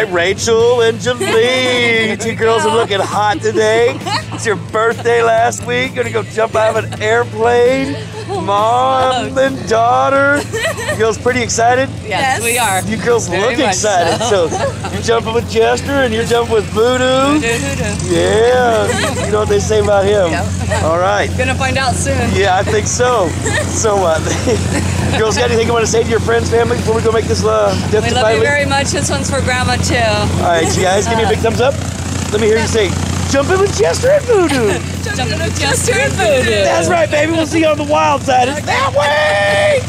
right, Rachel and Julie. You two girls are looking hot today. It's your birthday last week. Gonna go jump out of an airplane. Mom and daughter. You girls pretty excited? Yes, we are. You girls look excited. So you're jumping with Jester and you're jumping with Voodoo. Yeah. You know what they say about him. Yep. All right. Gonna find out soon. Yeah, I think so. So girls, got anything you want to say to your friends, family before we go make this death We to love you pilot? very much. This one's for Grandma too. All right, you guys, give me a big thumbs up. Let me hear you say, jumping with Jester and Voodoo. Jumping with Jester and Voodoo. That's right, baby. We'll see you on the wild side. It's that way.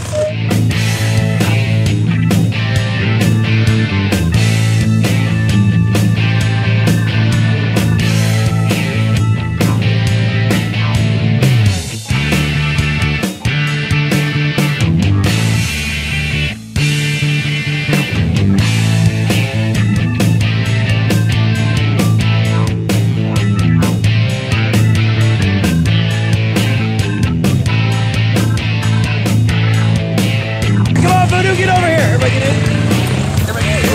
Get over here. Everybody get in. Everybody get in.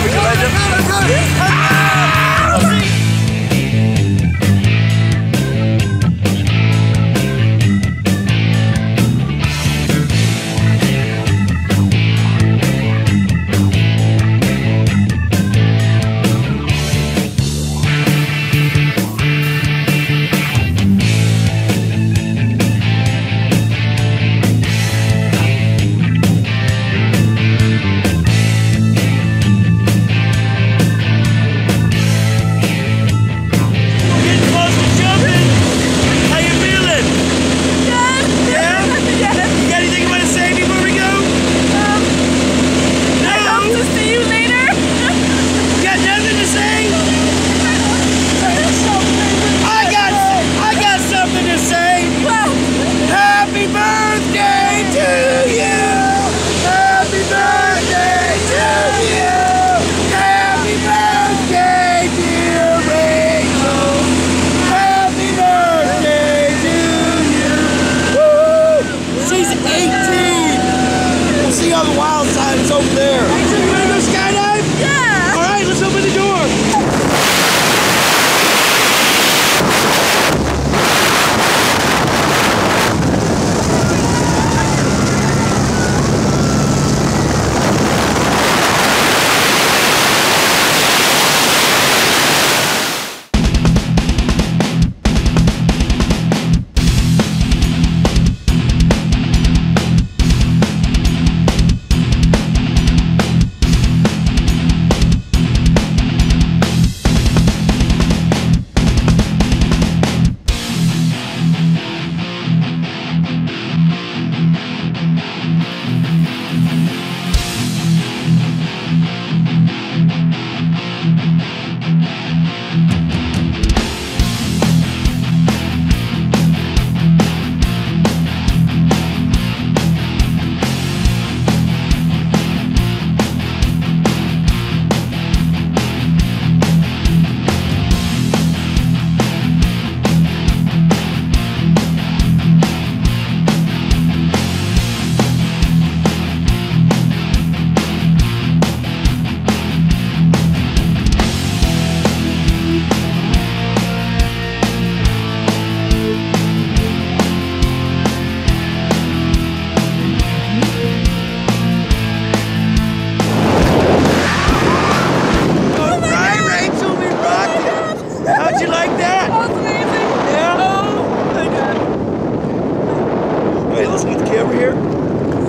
Over there. Rachel, you want to go skydive? Yeah. All right, let's open the door.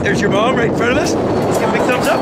There's your mom right in front of us. Let's give a big thumbs up.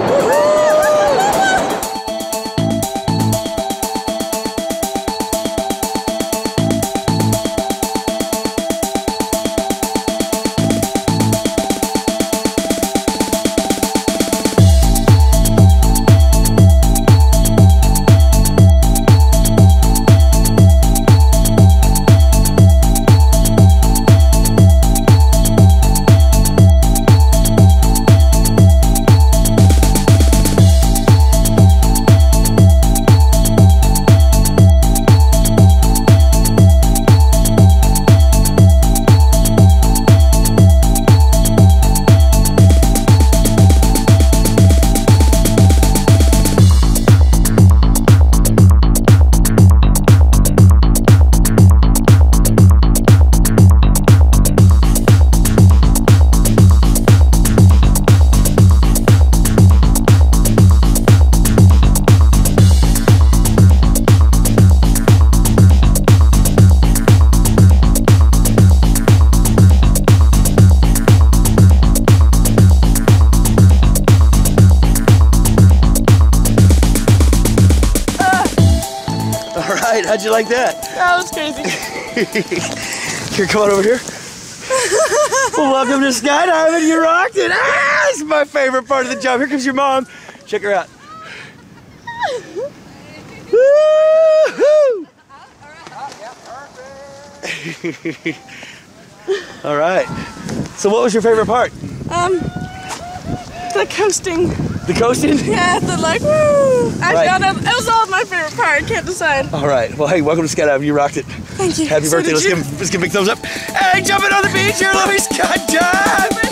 How'd you like that? That was crazy. Here, come on over here. Well, welcome to skydiving. You rocked it. Ah, this is my favorite part of the job. Here comes your mom. Check her out. Woo-hoo! All right. So what was your favorite part? The coasting. The coasting? Yeah, the like, woo! Right. It was all my favorite part. I can't decide. All right. Well, hey, welcome to skydiving. You rocked it. Thank you. Happy birthday. Let's give him a big thumbs up. Hey, jumping on the beach here. Let me skydive.